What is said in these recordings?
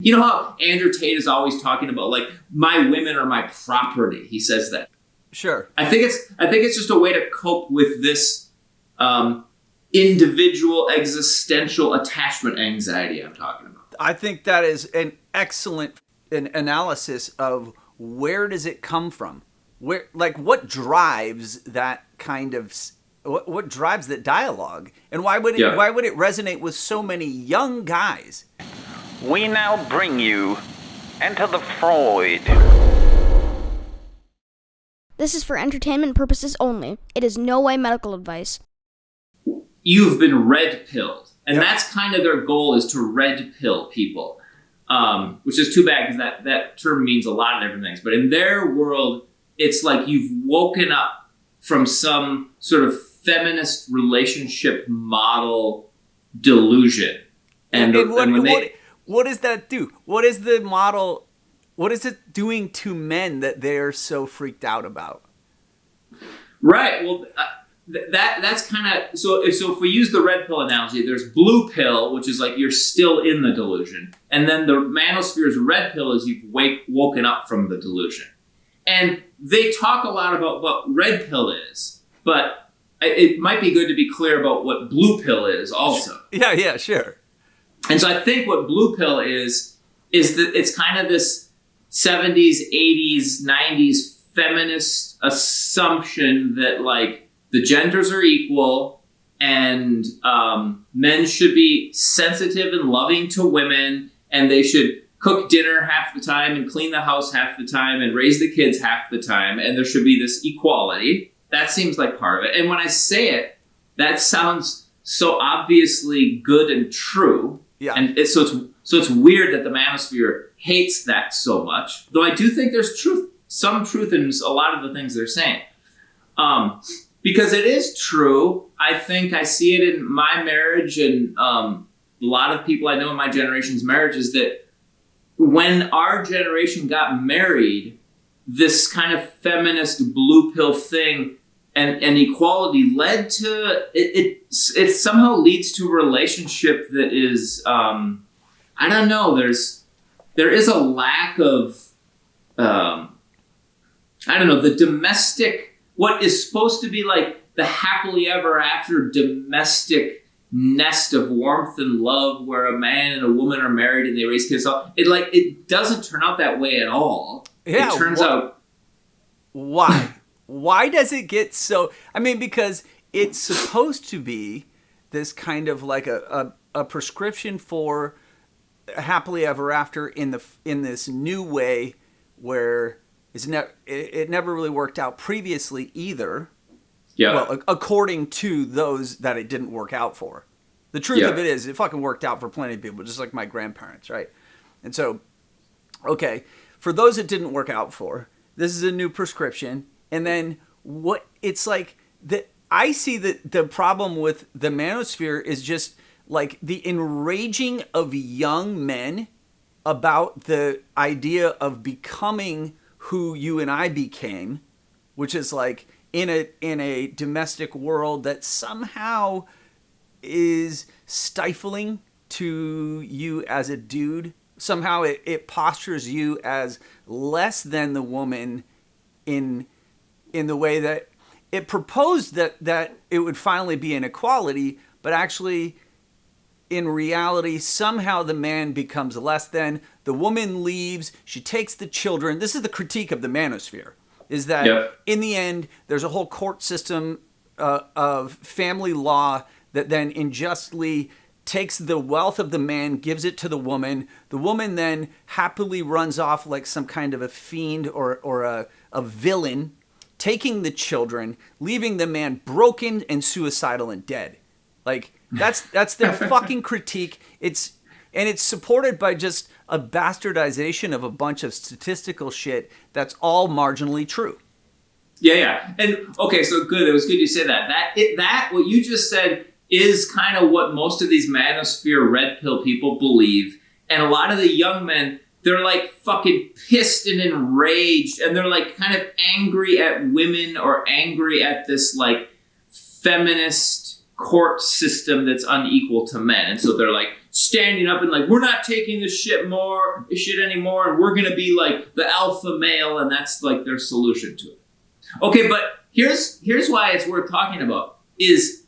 You know how Andrew Tate is always talking about, like, my women are my property. He says that. Sure. I think it's just a way to cope with this individual existential attachment anxiety I'm talking about. I think that is an excellent analysis of where does it come from? What drives that kind of what drives that dialogue, and why would it resonate with so many young guys? We now bring you Enter the Freud. This is for entertainment purposes only. It is no way medical advice. You've been red-pilled. And that's kind of their goal, is to red-pill people. Which is too bad, because that term means a lot of different things. But in their world, it's like you've woken up from some sort of feminist relationship model delusion. What does that do? What is the model? What is it doing to men that they're so freaked out about? Right. Well, that's kind of so. If we use the red pill analogy, there's blue pill, which is like you're still in the delusion, and then the manosphere's red pill is you've woken up from the delusion. And they talk a lot about what red pill is, but it might be good to be clear about what blue pill is also. Yeah, sure. And so I think what blue pill is that it's kind of this 70s, 80s, 90s feminist assumption that, like, the genders are equal and men should be sensitive and loving to women, and they should cook dinner half the time and clean the house half the time and raise the kids half the time, and there should be this equality. That seems like part of it. And when I say it, that sounds so obviously good and true. Yeah. And so it's weird that the manosphere hates that so much. Though I do think there's some truth in a lot of the things they're saying. Because it is true. I think I see it in my marriage and a lot of people I know in my generation's marriages, that when our generation got married, this kind of feminist blue pill thing and equality led to it somehow leads to a relationship that is I don't know, there is a lack of I don't know, the domestic, what is supposed to be like the happily ever after domestic nest of warmth and love where a man and a woman are married and they raise kids. It doesn't turn out that way at all. Yeah, it turns out. Why? Why does it get so... I mean, because it's supposed to be this kind of like a prescription for happily ever after in this new way where it never really worked out previously either. Yeah. Well, according to those that it didn't work out for. The truth of it is, it fucking worked out for plenty of people, just like my grandparents, right? And so, okay, for those it didn't work out for, this is a new prescription. And then what it's like that I see that the problem with the manosphere is just like the enraging of young men about the idea of becoming who you and I became, which is like in a domestic world that somehow is stifling to you as a dude. Somehow it postures you as less than the woman in the way that it proposed that it would finally be an equality, but actually in reality, somehow the man becomes less than, the woman leaves, she takes the children. This is the critique of the manosphere, is that in the end, there's a whole court system of family law that then unjustly takes the wealth of the man, gives it to the woman. The woman then happily runs off like some kind of a fiend or a villain, taking the children, leaving the man broken and suicidal and dead. Like, that's their fucking critique. It's supported by just a bastardization of a bunch of statistical shit that's all marginally true. Yeah. And okay, so good. It was good you said that. That what you just said is kind of what most of these manosphere red pill people believe. And a lot of the young men, they're like fucking pissed and enraged, and they're like kind of angry at women or angry at this like feminist court system that's unequal to men. And so they're like, standing up and like, we're not taking this shit anymore, and we're gonna be like the alpha male, and that's like their solution to it. Okay, but here's why it's worth talking about is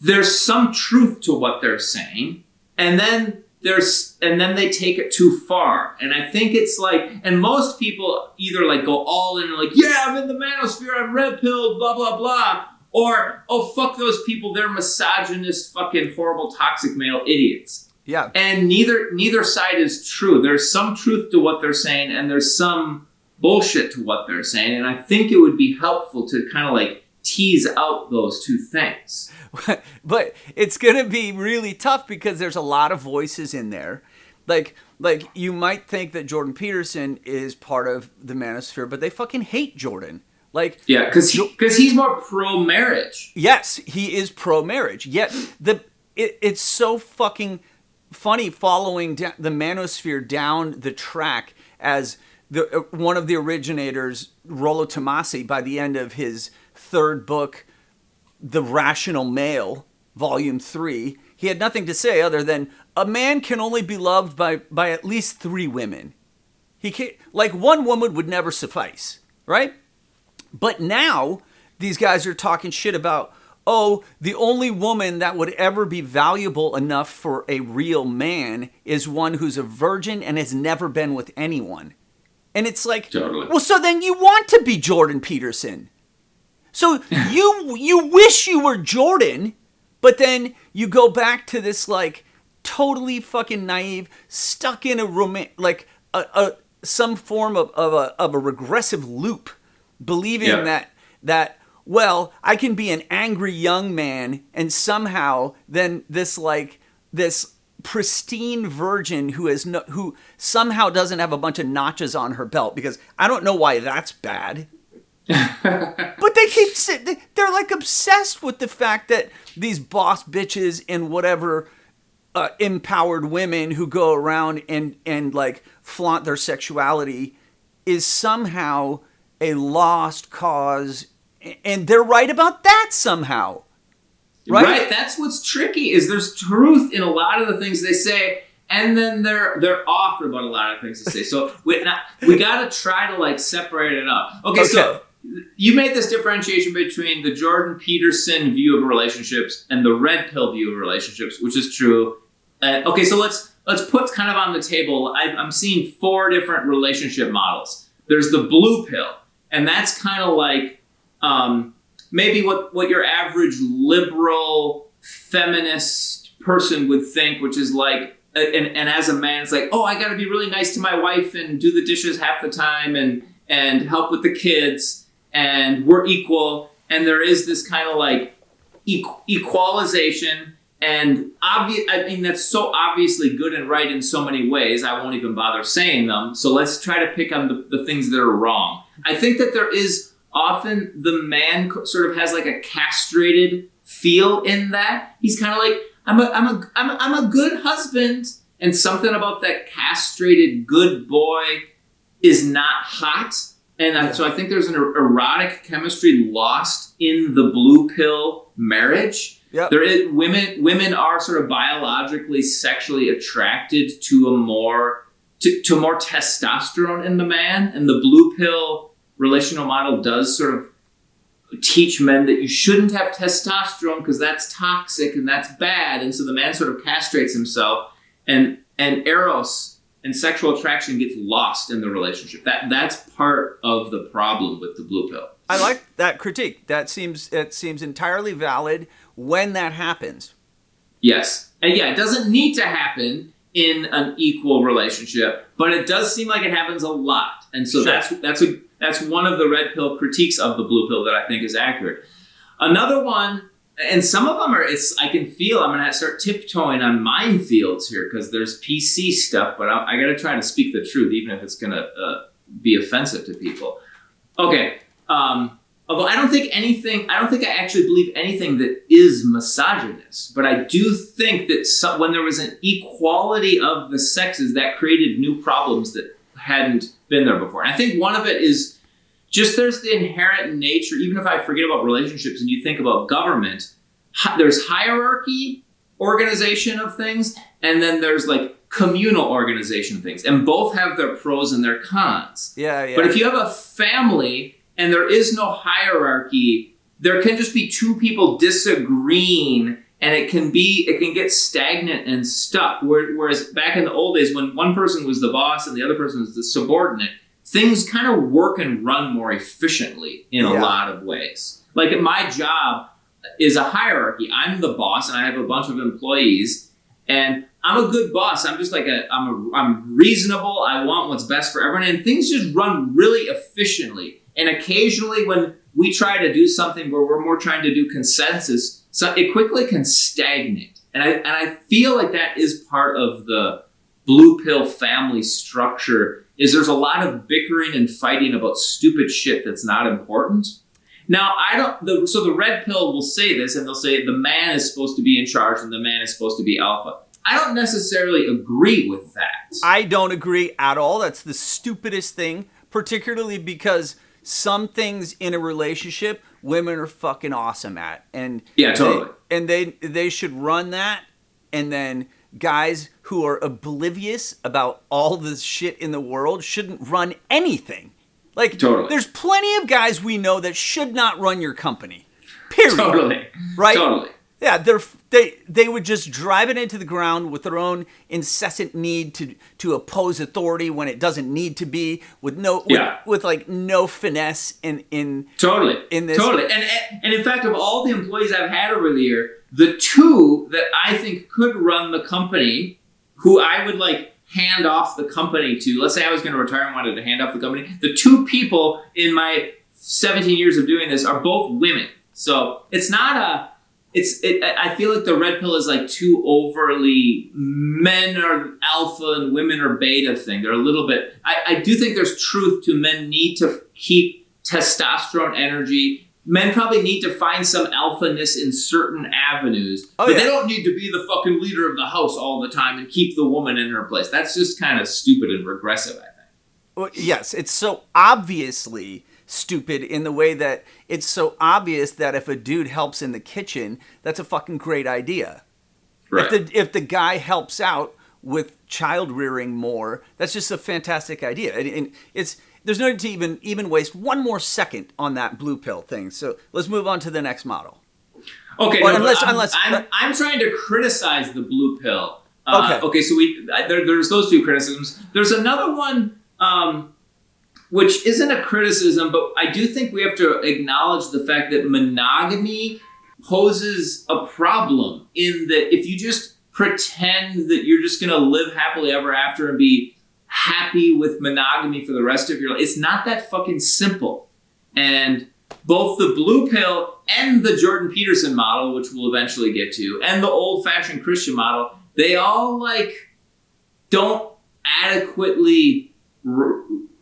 there's some truth to what they're saying, and then they take it too far. And I think it's like, and most people either like go all in and like, yeah, I'm in the manosphere, I'm red pilled, blah, blah, blah. Or, oh, fuck those people, they're misogynist, fucking horrible, toxic male idiots. Yeah. And neither side is true. There's some truth to what they're saying, and there's some bullshit to what they're saying. And I think it would be helpful to kind of like tease out those two things. But it's going to be really tough because there's a lot of voices in there. Like you might think that Jordan Peterson is part of the manosphere, but they fucking hate Jordan. Like, yeah, because he's more pro-marriage. Yes, he is pro-marriage. Yet it's so fucking funny following the manosphere down the track as one of the originators, Rollo Tomasi, by the end of his third book, The Rational Male, Volume 3, he had nothing to say other than a man can only be loved by at least 3 women. He can't, like, one woman would never suffice, right? But now these guys are talking shit about, oh, the only woman that would ever be valuable enough for a real man is one who's a virgin and has never been with anyone. And it's like, totally. Well, so then you want to be Jordan Peterson. So you wish you were Jordan, but then you go back to this like totally fucking naive, stuck in some form of a regressive loop, believing that well, I can be an angry young man and somehow then this pristine virgin who somehow doesn't have a bunch of notches on her belt, because I don't know why that's bad. But they keep they're like obsessed with the fact that these boss bitches and whatever empowered women who go around and like flaunt their sexuality is somehow a lost cause, and they're right about that somehow. Right? That's what's tricky, is there's truth in a lot of the things they say, and then they're off about a lot of things they say. So we got to try to like separate it up. Okay, so you made this differentiation between the Jordan Peterson view of relationships and the red pill view of relationships, which is true. Okay, so let's put kind of on the table. I'm seeing 4 different relationship models. There's the blue pill, and that's kind of like maybe what your average liberal feminist person would think, which is like, and as a man, it's like, oh, I got to be really nice to my wife and do the dishes half the time and help with the kids, and we're equal. And there is this kind of like equalization, and I mean, that's so obviously good and right in so many ways, I won't even bother saying them. So let's try to pick on the things that are wrong. I think that there is often the man sort of has like a castrated feel in that. He's kind of like, I'm a good husband, and something about that castrated good boy is not hot. And so I think there's an erotic chemistry lost in the blue pill marriage. Yep. There is women are sort of biologically sexually attracted to more testosterone in the man, and the blue pill relational model does sort of teach men that you shouldn't have testosterone because that's toxic and that's bad. And so the man sort of castrates himself, and eros and sexual attraction gets lost in the relationship. That's part of the problem with the blue pill. I like that critique. It seems entirely valid when that happens. Yes. And yeah, it doesn't need to happen in an equal relationship, but it does seem like it happens a lot. And so sure. That's one of the red pill critiques of the blue pill that I think is accurate. Another one, and some of them I can feel I'm going to start tiptoeing on minefields here because there's PC stuff, but I got to try to speak the truth, even if it's going to be offensive to people. Okay. Although I don't think I actually believe anything that is misogynist, but I do think that when there was an equality of the sexes, that created new problems that hadn't been there before. And I think one of it is just there's the inherent nature, even if I forget about relationships and you think about government, there's hierarchy organization of things, and then there's like communal organization of things, and both have their pros and their cons. Yeah. But if you have a family and there is no hierarchy, there can just be two people disagreeing, and it can get stagnant and stuck. Whereas back in the old days, when one person was the boss and the other person was the subordinate, things kind of work and run more efficiently in a lot of ways. Like my job is a hierarchy. I'm the boss and I have a bunch of employees, and I'm a good boss. I'm just like I'm reasonable. I want what's best for everyone, and things just run really efficiently. And occasionally when we try to do something where we're more trying to do consensus, so it quickly can stagnate. And I feel like that is part of the blue pill family structure, is there's a lot of bickering and fighting about stupid shit that's not important. Now, so the red pill will say this, and they'll say the man is supposed to be in charge and the man is supposed to be alpha. I don't necessarily agree with that. I don't agree at all. That's the stupidest thing, particularly because some things in a relationship women are fucking awesome at. And yeah, totally. They should run that, and then guys who are oblivious about all the shit in the world shouldn't run anything. Like, totally. There's plenty of guys we know that should not run your company. Period. Totally. Right? Totally. Yeah, they would just drive it into the ground with their own incessant need to oppose authority when it doesn't need to be, with no finesse in totally in this. Totally. And in fact, of all the employees I've had over the year, the two that I think could run the company, who I would like hand off the company to, let's say I was going to retire and wanted to hand off the company, the two people in my 17 years of doing this are both women. So it's not I feel like the red pill is like too overly men are alpha and women are beta thing. They're a little bit, I do think there's truth to men need to keep testosterone energy. Men probably need to find some alphaness in certain avenues, but they don't need to be the fucking leader of the house all the time and keep the woman in her place. That's just kind of stupid and regressive, I think. Well, yes, it's so obviously stupid in the way that it's so obvious that if a dude helps in the kitchen, that's a fucking great idea. Right. If the guy helps out with child rearing more, that's just a fantastic idea. And there's no need to even waste one more second on that blue pill thing. So let's move on to the next model. Okay, I'm trying to criticize the blue pill. Okay, so there's those two criticisms. There's another one, which isn't a criticism, but I do think we have to acknowledge the fact that monogamy poses a problem in that if you just pretend that you're just going to live happily ever after and be happy with monogamy for the rest of your life, it's not that fucking simple. And both the blue pill and the Jordan Peterson model, which we'll eventually get to, and the old-fashioned Christian model, they all don't adequately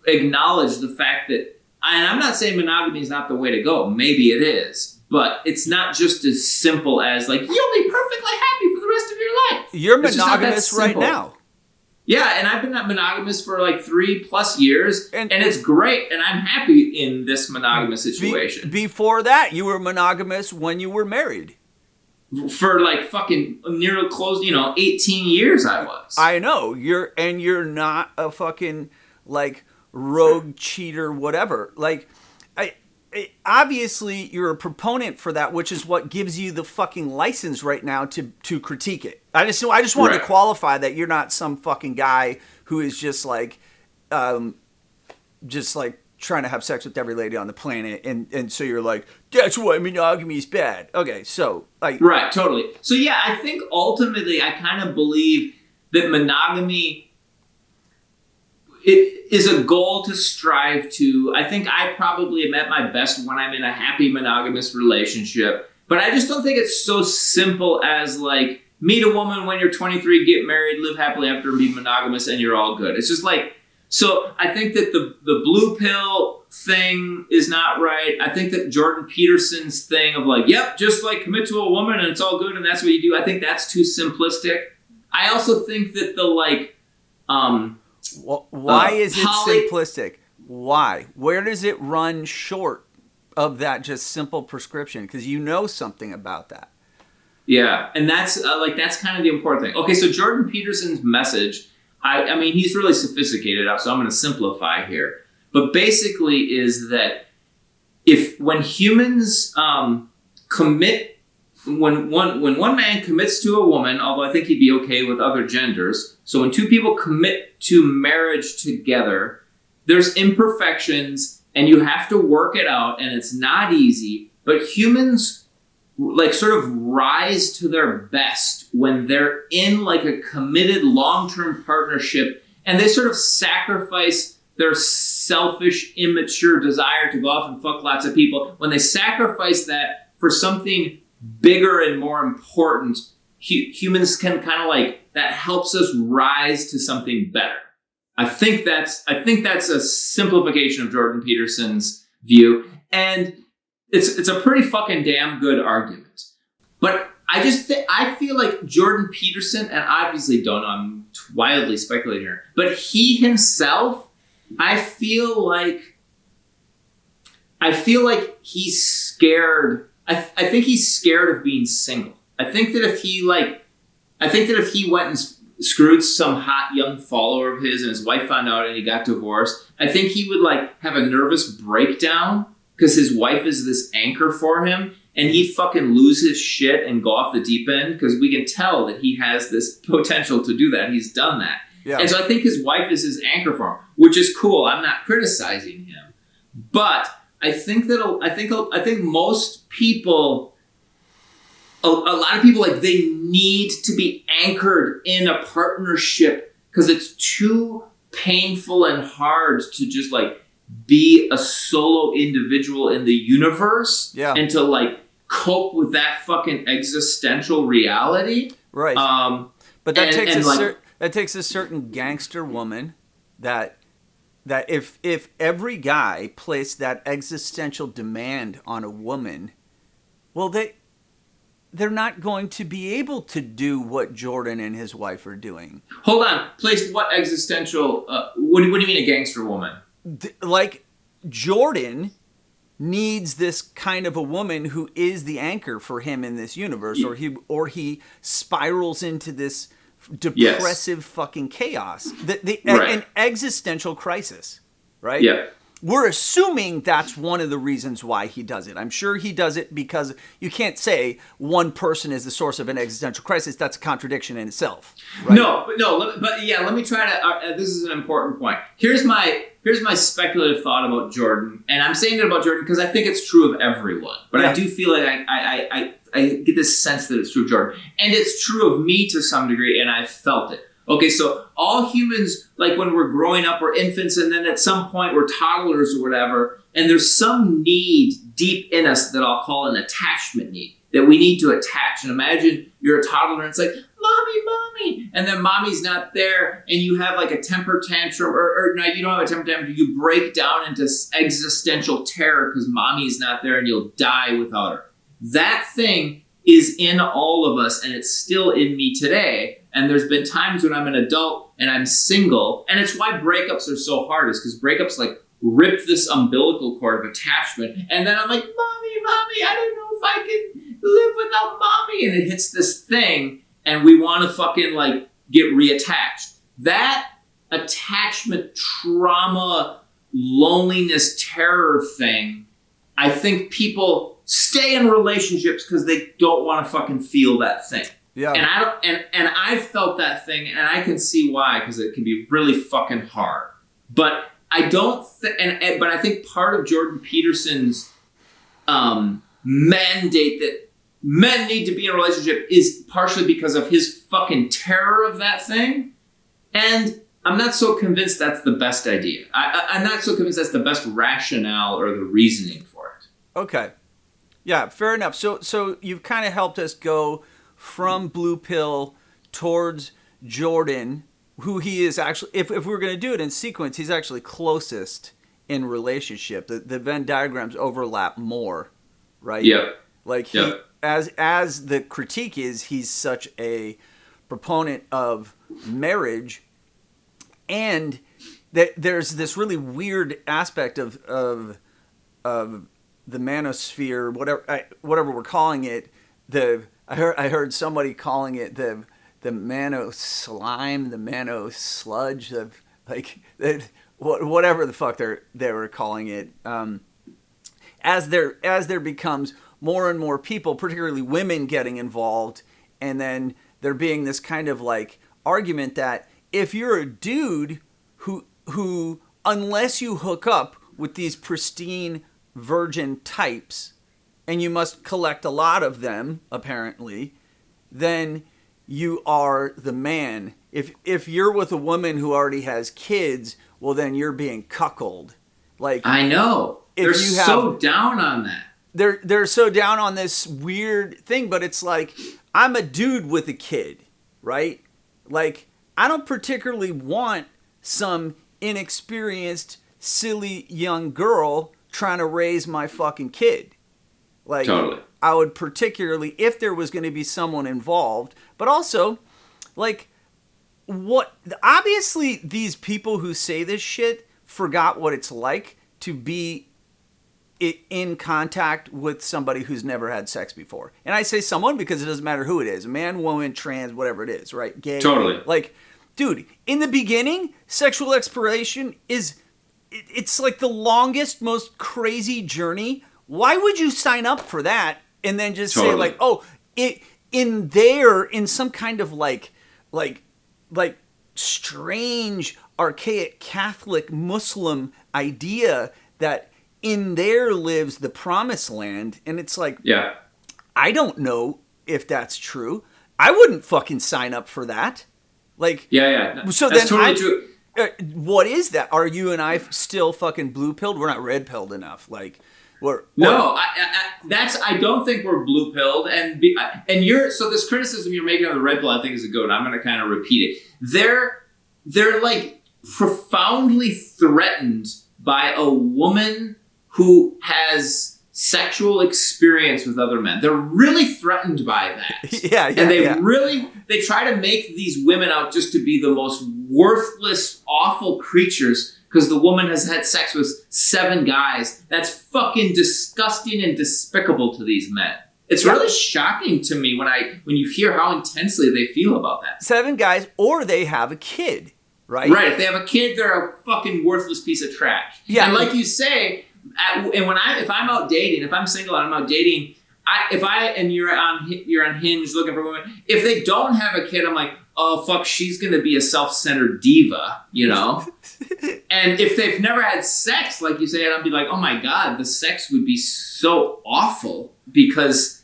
acknowledge the fact that, and I'm not saying monogamy is not the way to go. Maybe it is, but it's not just as simple as you'll be perfectly happy for the rest of your life. You're monogamous right now. Yeah, and I've been monogamous for 3+ years, and it's great, and I'm happy in this monogamous situation. Before that, you were monogamous when you were married. For fucking near close, 18 years I was. I know. You're not a fucking rogue cheater, whatever. Obviously you're a proponent for that, which is what gives you the fucking license right now to critique it. I just wanted to qualify that you're not some fucking guy who is just trying to have sex with every lady on the planet, and so you're like, that's why monogamy is bad. Okay, so right, totally. So yeah, I think ultimately I kind of believe that monogamy, it is a goal to strive to. I think I probably am at my best when I'm in a happy monogamous relationship, but I just don't think it's so simple as meet a woman when you're 23, get married, live happily after, and be monogamous, and you're all good. It's just so I think that the blue pill thing is not right. I think that Jordan Peterson's thing of just commit to a woman and it's all good and that's what you do, I think that's too simplistic. I also think that why is it simplistic? Why? Where does it run short of that just simple prescription? Because you know something about that. Yeah, and that's that's kind of the important thing. Okay, so Jordan Peterson's message, I mean, he's really sophisticated, so I'm going to simplify here. But basically is that when humans commit, when one man commits to a woman, although I think he'd be okay with other genders, so when two people commit to marriage together, there's imperfections and you have to work it out, and it's not easy, but humans like sort of rise to their best when they're in like a committed long-term partnership, and they sort of sacrifice their selfish, immature desire to go off and fuck lots of people. When they sacrifice that for something bigger and more important, humans can kind of like, that helps us rise to something better. I think that's a simplification of Jordan Peterson's view, and it's a pretty fucking damn good argument. But I feel like Jordan Peterson, and obviously don't know, I'm wildly speculating here, but he himself, I feel like he's scared. I think he's scared of being single. I think that if he went and screwed some hot young follower of his and his wife found out and he got divorced, I think he would like have a nervous breakdown because his wife is this anchor for him, and he'd fucking lose his shit and go off the deep end, because we can tell that he has this potential to do that. He's done that. Yeah. And so I think his wife is his anchor for him, which is cool. I'm not criticizing him. But I think most people, a lot of people, like, they need to be anchored in a partnership because it's too painful and hard to just like be a solo individual in the universe, and to like cope with that fucking existential reality. Right. But that takes a certain gangster woman that if every guy placed that existential demand on a woman, well, they're not going to be able to do what Jordan and his wife are doing. Hold on. Placed what existential... what do you mean a gangster woman? Like, Jordan needs this kind of a woman who is the anchor for him in this universe, or he spirals into this depressive fucking chaos. An existential crisis, right? Yeah. We're assuming that's one of the reasons why he does it. I'm sure he does it because you can't say one person is the source of an existential crisis. That's a contradiction in itself. Right? Let me try to. This is an important point. Here's my speculative thought about Jordan, and I'm saying it about Jordan because I think it's true of everyone. But I do feel like I get this sense that it's true of Jordan, and it's true of me to some degree, and I've felt it. Okay, so all humans, like when we're growing up, we're infants, and then at some point we're toddlers or whatever, and there's some need deep in us that I'll call an attachment need, that we need to attach. And imagine you're a toddler and it's like, mommy, and then mommy's not there, and you have like a temper tantrum, or no, you don't have a temper tantrum, you break down into existential terror because mommy's not there and you'll die without her. That thing is in all of us, and it's still in me today. And there's been times when I'm an adult and I'm single, and it's why breakups are so hard, is because breakups like rip this umbilical cord of attachment, and then I'm like, mommy, I don't know if I can live without mommy, and it hits this thing, and we want to fucking like get reattached. That attachment, trauma, loneliness, terror thing, I think people stay in relationships because they don't want to fucking feel that thing. Yeah. And I've felt that thing, and I can see why, because it can be really fucking hard. But I don't but I think part of Jordan Peterson's mandate that men need to be in a relationship is partially because of his fucking terror of that thing. And I'm not so convinced that's the best idea. I'm not so convinced that's the best rationale or the reasoning for it. Okay. Yeah, fair enough. So you've kind of helped us go from Blue Pill towards Jordan, who he is actually, if we're going to do it in sequence, he's actually closest in relationship. The Venn diagrams overlap more, right? Yeah. Like as the critique is, he's such a proponent of marriage, and that there's this really weird aspect of the manosphere, whatever we're calling it, I heard somebody calling it the mano slime, the mano sludge, of like whatever the fuck they were calling it. As there becomes more and more people, particularly women, getting involved, and then there being this kind of like argument that if you're a dude who unless you hook up with these pristine virgin types, and you must collect a lot of them, apparently, then you are the man. If you're with a woman who already has kids, well, then you're being cuckolded. Like, I know. They're so down on that. They're so down on this weird thing, but it's like, I'm a dude with a kid, right? Like, I don't particularly want some inexperienced, silly young girl trying to raise my fucking kid. Like, totally. I would particularly, if there was going to be someone involved, but also, like, obviously these people who say this shit forgot what it's like to be in contact with somebody who's never had sex before. And I say someone because it doesn't matter who it is. Man, woman, trans, whatever it is, right? Gay. Totally. Like, dude, in the beginning, sexual exploration it's like the longest, most crazy journey. Why would you sign up for that and then just say like, oh, in some kind of like strange, archaic Catholic Muslim idea that in there lives the promised land. And it's like, yeah, I don't know if that's true. I wouldn't fucking sign up for that. Like, yeah. So that's then totally true. What is that? Are you and I still fucking blue pilled? We're not red pilled enough. Like, no, I don't think we're blue pilled, and so this criticism you're making of the red pill, I think is a good one. I'm going to kind of repeat it. They're like profoundly threatened by a woman who has sexual experience with other men. They're really threatened by that. Yeah. And they try to make these women out just to be the most worthless, awful creatures because the woman has had sex with 7 guys. That's fucking disgusting and despicable to these men. It's really shocking to me when you hear how intensely they feel about that. 7 guys, or they have a kid, right? Right. If they have a kid, they're a fucking worthless piece of trash. Yeah. And like you say, if I'm out dating, if I'm single and I'm out dating, you're on Hinge looking for women, if they don't have a kid, I'm like, oh fuck, she's gonna be a self-centered diva, you know? And if they've never had sex, like you say, I'd be like, oh my god, the sex would be so awful because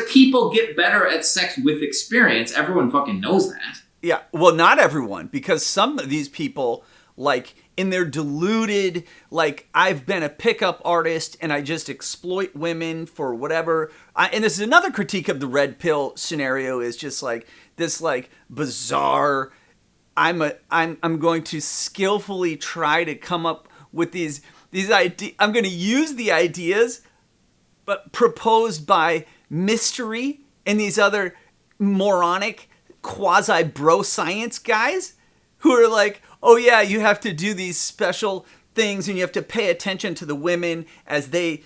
people get better at sex with experience. Everyone fucking knows that. Yeah, well, not everyone, because some of these people, like, in their deluded, like, I've been a pickup artist and I just exploit women for whatever. And this is another critique of the red pill scenario, is just like this, like, bizarre, I'm going to skillfully try to come up with these ideas. I'm going to use the ideas, but proposed by Mystery and these other moronic quasi-bro science guys who are like, oh yeah, you have to do these special things and you have to pay attention to the women as they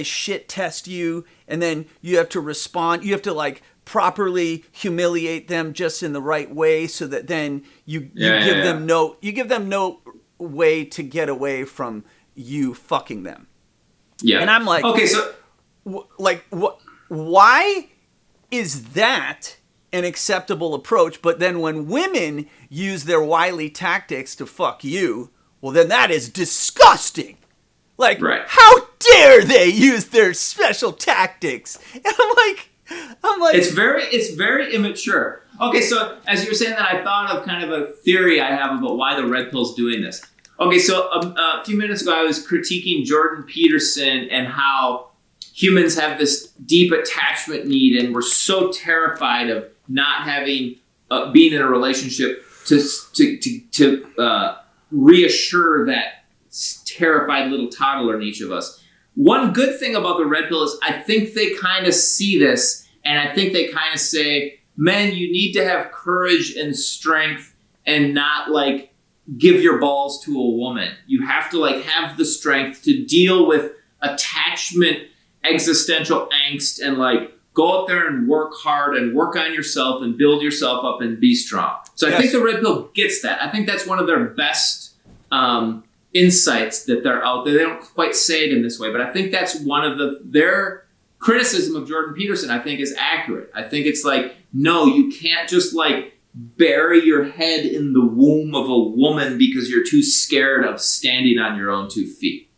shit test you, and then you have to respond. You have to like properly humiliate them just in the right way so that then you give them no way to get away from you fucking them. Yeah. And I'm like, okay, so why is that an acceptable approach? But then when women use their wily tactics to fuck you, well, then that is disgusting. Like, right. How dare they use their special tactics? And I'm like, it's very immature. Okay, so as you were saying that, I thought of kind of a theory I have about why the red pill's doing this. Okay, so a few minutes ago, I was critiquing Jordan Peterson and how humans have this deep attachment need, and we're so terrified of not having being in a relationship to reassure that terrified little toddler in each of us. One good thing about the red pill is I think they kind of see this, and I think they kind of say, men, you need to have courage and strength and not like give your balls to a woman. You have to like have the strength to deal with attachment, existential angst, and like go out there and work hard and work on yourself and build yourself up and be strong. So I think the red pill gets that. I think that's one of their best insights that they're out there. They don't quite say it in this way, but I think that's one of their criticism of Jordan Peterson, I think, is accurate. I think it's like, no, you can't just like bury your head in the womb of a woman because you're too scared of standing on your own 2 feet.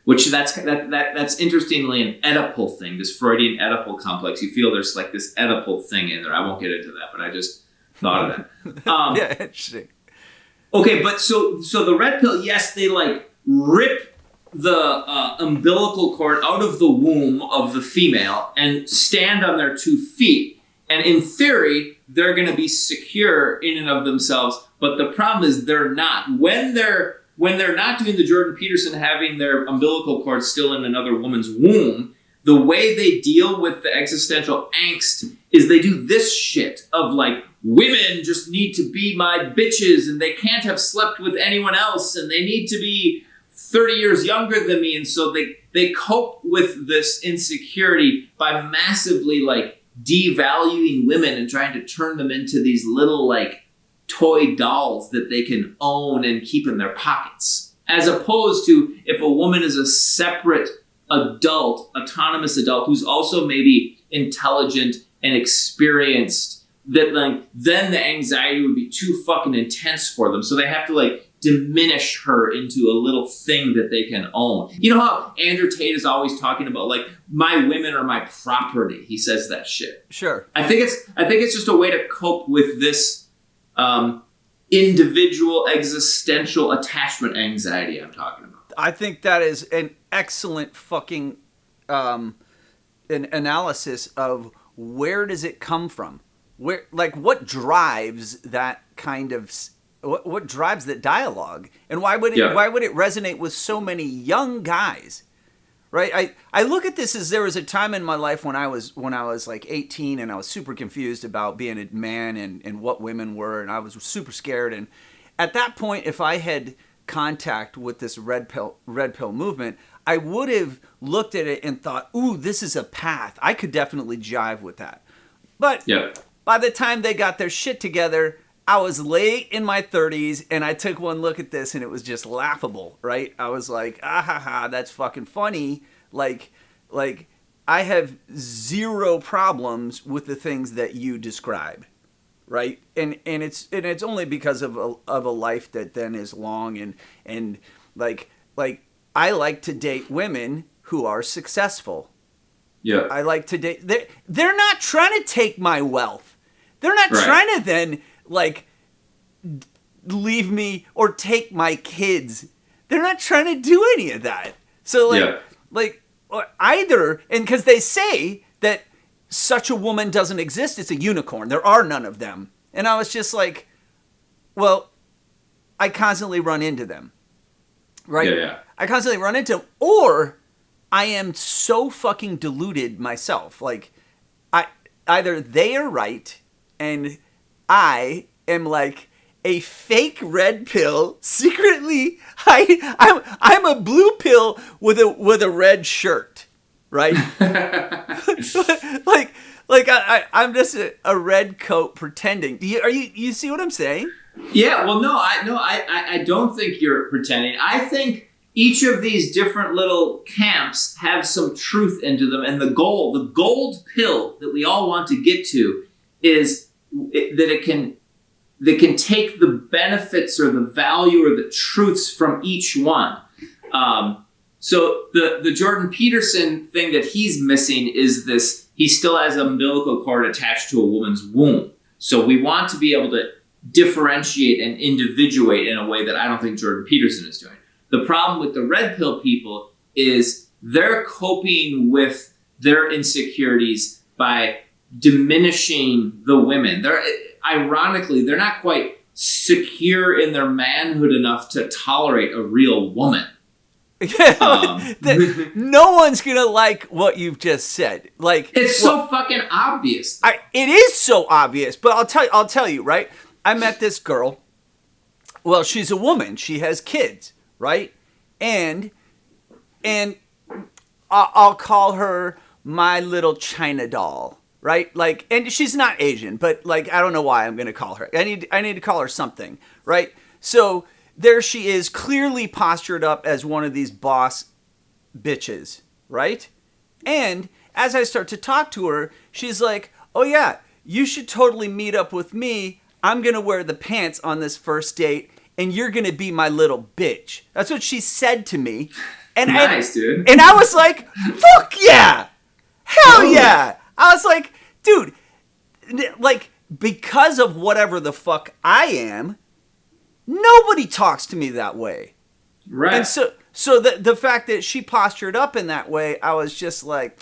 Which that's interestingly an Oedipal thing, this Freudian Oedipal complex. You feel there's like this Oedipal thing in there. I won't get into that, but I just thought of that. Yeah, interesting. Okay, but so the red pill, yes, they like rip the umbilical cord out of the womb of the female and stand on their 2 feet. And in theory, they're going to be secure in and of themselves. But the problem is they're not. When they're not doing the Jordan Peterson, having their umbilical cord still in another woman's womb, the way they deal with the existential angst is they do this shit of like, women just need to be my bitches and they can't have slept with anyone else and they need to be 30 years younger than me. And so they cope with this insecurity by massively like devaluing women and trying to turn them into these little like toy dolls that they can own and keep in their pockets. As opposed to if a woman is a separate adult, autonomous adult, who's also maybe intelligent and experienced, that like then the anxiety would be too fucking intense for them. So they have to like diminish her into a little thing that they can own. You know how Andrew Tate is always talking about like, my women are my property. He says that shit. Sure. I think it's just a way to cope with this individual existential attachment anxiety I'm talking about. I think that is an excellent fucking an analysis of where does it come from? Where, like, what drives that kind of what drives that dialogue, and why would it resonate with so many young guys, right? I look at this as there was a time in my life when I was like 18 and I was super confused about being a man and what women were, and I was super scared. And at that point, if I had contact with this red pill movement, I would have looked at it and thought, ooh, this is a path. I could definitely jive with that. But by the time they got their shit together, I was late in my 30s, and I took one look at this, and it was just laughable, right? I was like, ah ha ha, that's fucking funny. Like I have zero problems with the things that you describe, right? And it's only because of a life that then is long and like I like to date women who are successful. Yeah. I like to date. They're not trying to take my wealth. They're not trying to then like leave me or take my kids. They're not trying to do any of that. So like either, and because they say that such a woman doesn't exist, it's a unicorn. There are none of them. And I was just like, well, I constantly run into them. Right? Yeah. I constantly run into them. Or I am so fucking deluded myself. Like, either they are right and I am like a fake red pill. Secretly, I'm a blue pill with a red shirt, right? like I'm just a red coat pretending. You see what I'm saying? Yeah. Well, no, I don't think you're pretending. I think each of these different little camps have some truth into them, and the gold pill that we all want to get to is that it can take the benefits or the value or the truths from each one. So the Jordan Peterson thing that he's missing is this: he still has an umbilical cord attached to a woman's womb. So we want to be able to differentiate and individuate in a way that I don't think Jordan Peterson is doing. The problem with the red pill people is they're coping with their insecurities by diminishing the women. Ironically, they're not quite secure in their manhood enough to tolerate a real woman. No one's gonna like what you've just said. Like, it's so fucking obvious. It is so obvious, but I'll tell you, right? I met this girl. Well, she's a woman. She has kids. Right? And I'll call her my little China doll, right? Like, and she's not Asian, but like, I don't know why I'm going to call her. I need to call her something, right? So there she is, clearly postured up as one of these boss bitches, right? And as I start to talk to her, she's like, oh yeah, you should totally meet up with me. I'm going to wear the pants on this first date, and you're going to be my little bitch. That's what she said to me. And nice, dude. And I was like, fuck yeah. Hell yeah. I was like, dude, like, because of whatever the fuck I am, nobody talks to me that way. Right. And so the fact that she postured up in that way, I was just like,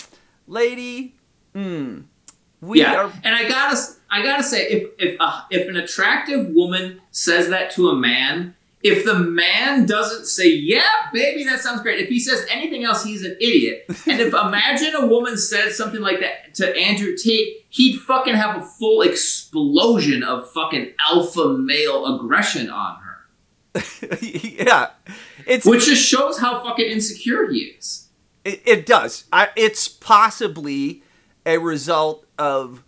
lady, we are. And I gotta say, if an attractive woman says that to a man, if the man doesn't say, yeah, baby, that sounds great. If he says anything else, he's an idiot. And if imagine a woman said something like that to Andrew Tate, he'd fucking have a full explosion of fucking alpha male aggression on her. Yeah. Which just shows how fucking insecure he is. It does. It's possibly a result of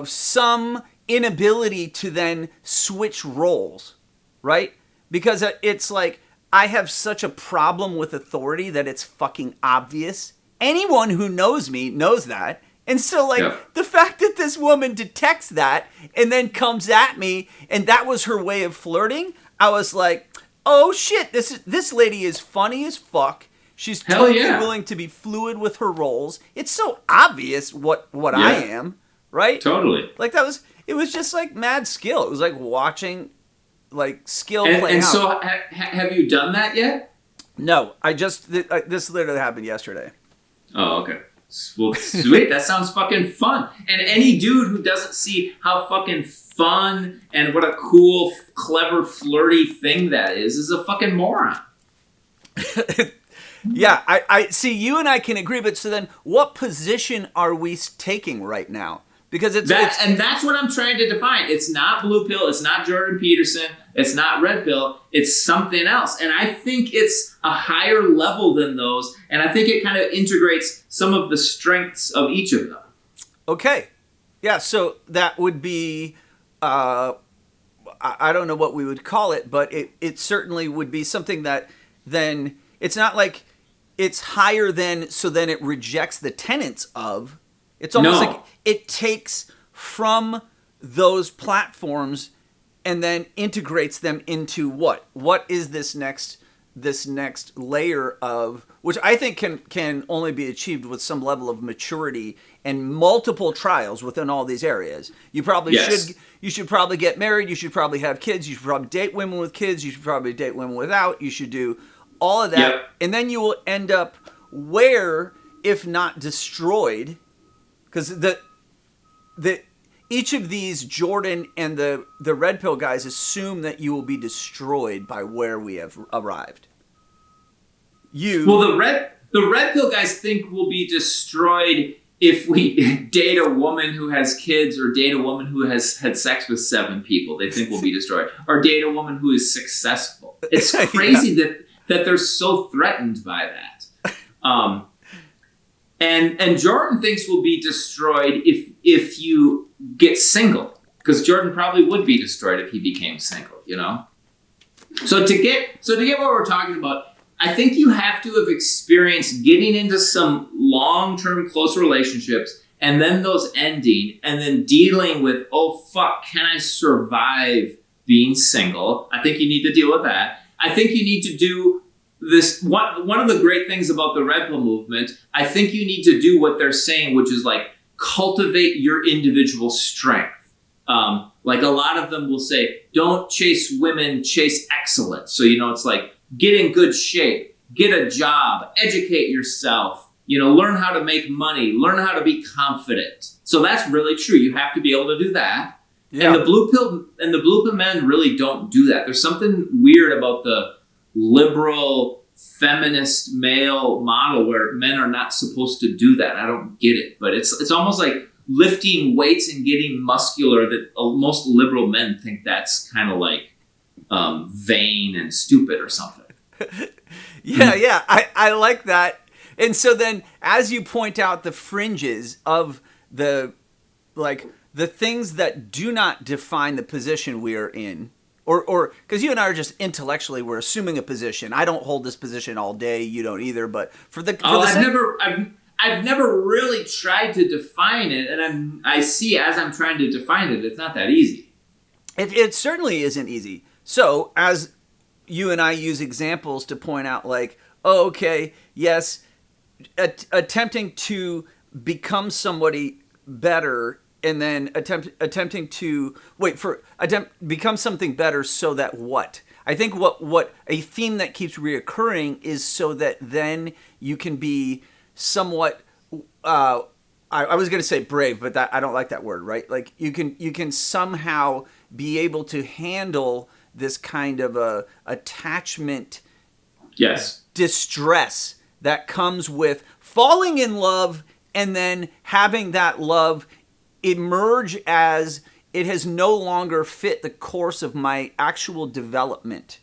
some inability to then switch roles, right? Because it's like, I have such a problem with authority that it's fucking obvious. Anyone who knows me knows that. And so, like, the fact that this woman detects that and then comes at me, and that was her way of flirting, I was like, oh shit, this lady is funny as fuck. She's totally willing to be fluid with her roles. It's so obvious what I am, right? Totally. Like, it was just like mad skill. It was like watching, like, skill play out. And so, have you done that yet? No, this literally happened yesterday. Oh, okay. Well, sweet. That sounds fucking fun. And any dude who doesn't see how fucking fun and what a cool, clever, flirty thing that is a fucking moron. Yeah, I see. You and I can agree, but so then, what position are we taking right now? Because and that's what I'm trying to define. It's not blue pill. It's not Jordan Peterson. It's not red pill. It's something else. And I think it's a higher level than those. And I think it kind of integrates some of the strengths of each of them. Okay, yeah. So that would be, I don't know what we would call it, but it certainly would be something that then it's not like it's higher than, so then it rejects the tenets of. It's almost like it takes from those platforms and then integrates them into what? What is this next layer of, which I think can only be achieved with some level of maturity and multiple trials within all these areas. You probably should probably get married. You should probably have kids. You should probably date women with kids. You should probably date women without. You should do all of that. Yep. And then you will end up where, if not destroyed, because each of these, Jordan and the red pill guys, assume that you will be destroyed by where we have arrived. The red pill guys think we'll be destroyed if we date a woman who has kids or date a woman who has had sex with 7 people. They think we'll be destroyed. Or date a woman who is successful. It's crazy that they're so threatened by that. And Jordan thinks we'll be destroyed if you get single, because Jordan probably would be destroyed if he became single, you know? So to get what we're talking about, I think you have to have experienced getting into some long-term close relationships and then those ending and then dealing with, oh fuck, can I survive being single? I think you need to deal with that. I think you need to do this. One of the great things about the red pill movement, I think you need to do what they're saying, which is like cultivate your individual strength. Like a lot of them will say, don't chase women, chase excellence. So, it's like, get in good shape, get a job, educate yourself, learn how to make money, learn how to be confident. So that's really true. You have to be able to do that. Yeah. And the blue pill men really don't do that. There's something weird about the liberal feminist male model where men are not supposed to do that. I don't get it, but it's almost like lifting weights and getting muscular that most liberal men think that's kind of like vain and stupid or something. Yeah. I like that. And so then, as you point out the fringes of the things that do not define the position we are in, or because you and I are just intellectually, we're assuming a position. I don't hold this position all day. You don't either. But I've never really tried to define it, and I see as I'm trying to define it, it's not that easy. It certainly isn't easy. So as you and I use examples to point out, like, oh, okay, yes, attempting to become somebody better, and then attempting to become something better, so that what? I think what a theme that keeps reoccurring is so that then you can be somewhat. I was going to say brave, but I don't like that word. Right? Like you can somehow be able to handle this kind of attachment, yes, distress that comes with falling in love and then having that love emerge as it has no longer fit the course of my actual development.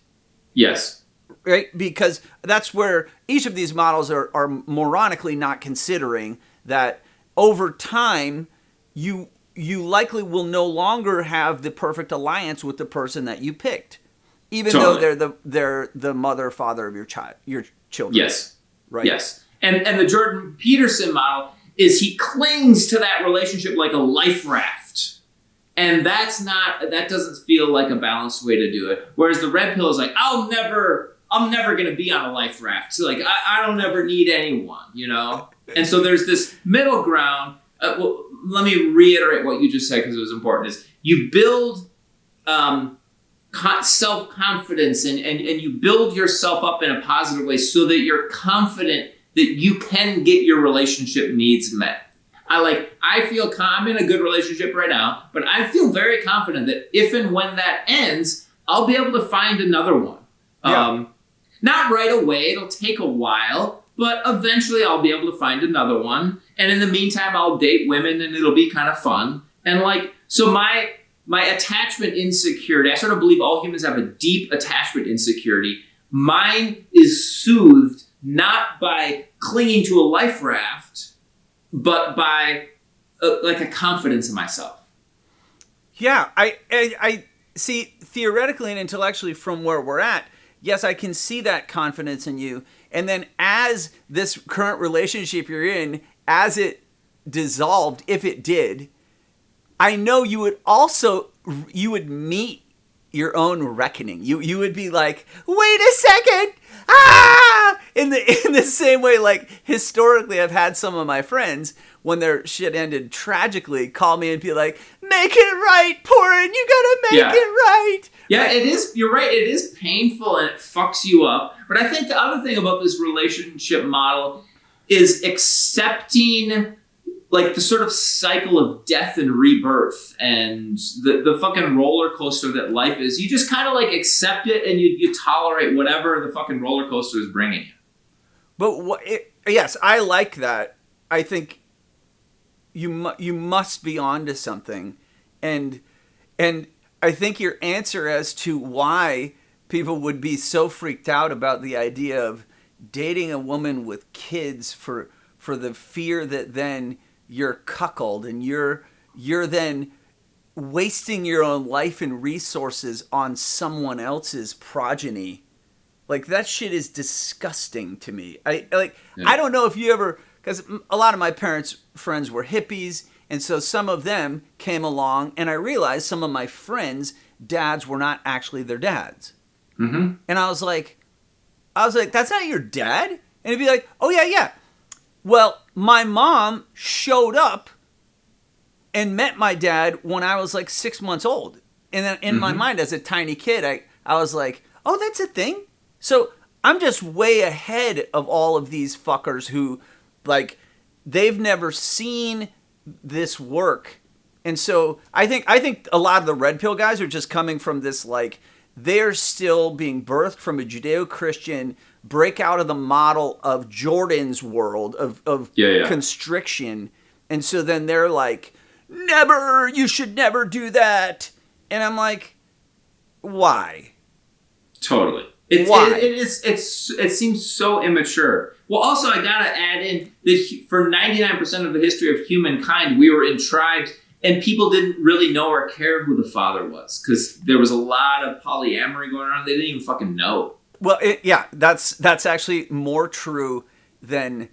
Yes. Right? Because that's where each of these models are moronically not considering that over time you likely will no longer have the perfect alliance with the person that you picked, even totally. though they're the mother, father of your children. Yes. Right. Yes. And the Jordan Peterson model is he clings to that relationship like a life raft. And that doesn't feel like a balanced way to do it. Whereas the red pill is like, I'm never going to be on a life raft. So like, I don't ever need anyone, you know? And so there's this middle ground. Well, let me reiterate what you just said because it was important. Is you build self-confidence and you build yourself up in a positive way so that you're confident that you can get your relationship needs met. I feel I'm in a good relationship right now, but I feel very confident that if and when that ends, I'll be able to find another one. Yeah. Not right away, it'll take a while, but eventually I'll be able to find another one. And in the meantime, I'll date women and it'll be kind of fun. And so my attachment insecurity, I sort of believe all humans have a deep attachment insecurity. Mine is soothed not by clinging to a life raft, but by a confidence in myself. Yeah, I see theoretically and intellectually from where we're at, yes, I can see that confidence in you. And then as this current relationship you're in, as it dissolved, if it did, I know you would meet your own reckoning. You would be like, wait a second, in the same way, like historically I've had some of my friends when their shit ended tragically call me and be like, make it right, Porin, you gotta make it right. Yeah, it is. You're right. It is painful and it fucks you up. But I think the other thing about this relationship model is accepting like the sort of cycle of death and rebirth and the fucking roller coaster that life is. You just kind of like accept it and you tolerate whatever the fucking roller coaster is bringing you. But yes, I like that. I think you must be onto something, and I think your answer as to why people would be so freaked out about the idea of dating a woman with kids for the fear that then you're cuckolded and you're then wasting your own life and resources on someone else's progeny. Like, that shit is disgusting to me. I don't know if you ever, because a lot of my parents' friends were hippies, and so some of them came along, and I realized some of my friends' dads were not actually their dads. Mm-hmm. And I was like, that's not your dad? And he'd be like, oh, yeah. Well, my mom showed up and met my dad when I was like 6 months old. And then in my mind as a tiny kid, I was like, oh, that's a thing? So I'm just way ahead of all of these fuckers who, like, they've never seen this work. And so I think a lot of the red pill guys are just coming from this, like, they're still being birthed from a Judeo-Christian break out of the model of Jordan's world of constriction. And so then they're like, never, you should never do that. And I'm like, why? Totally. Why? It seems so immature. Well, also, I gotta add in that for 99% of the history of humankind, we were in tribes, and people didn't really know or care who the father was because there was a lot of polyamory going on. They didn't even fucking know. Well, that's actually more true than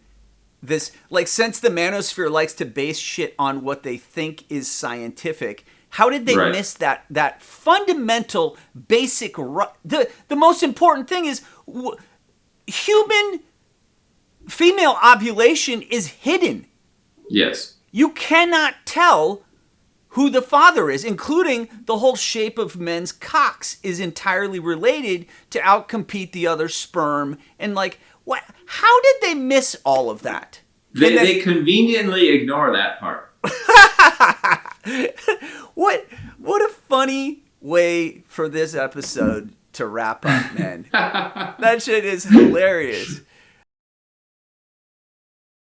this. Like, since the Manosphere likes to base shit on what they think is scientific, how did they miss that fundamental, basic? The most important thing is human female ovulation is hidden. Yes. You cannot tell who the father is, including the whole shape of men's cocks is entirely related to outcompete the other sperm. And like, what? How did they miss all of that? They conveniently ignore that part. What a funny way for this episode to wrap up, man. That shit is hilarious.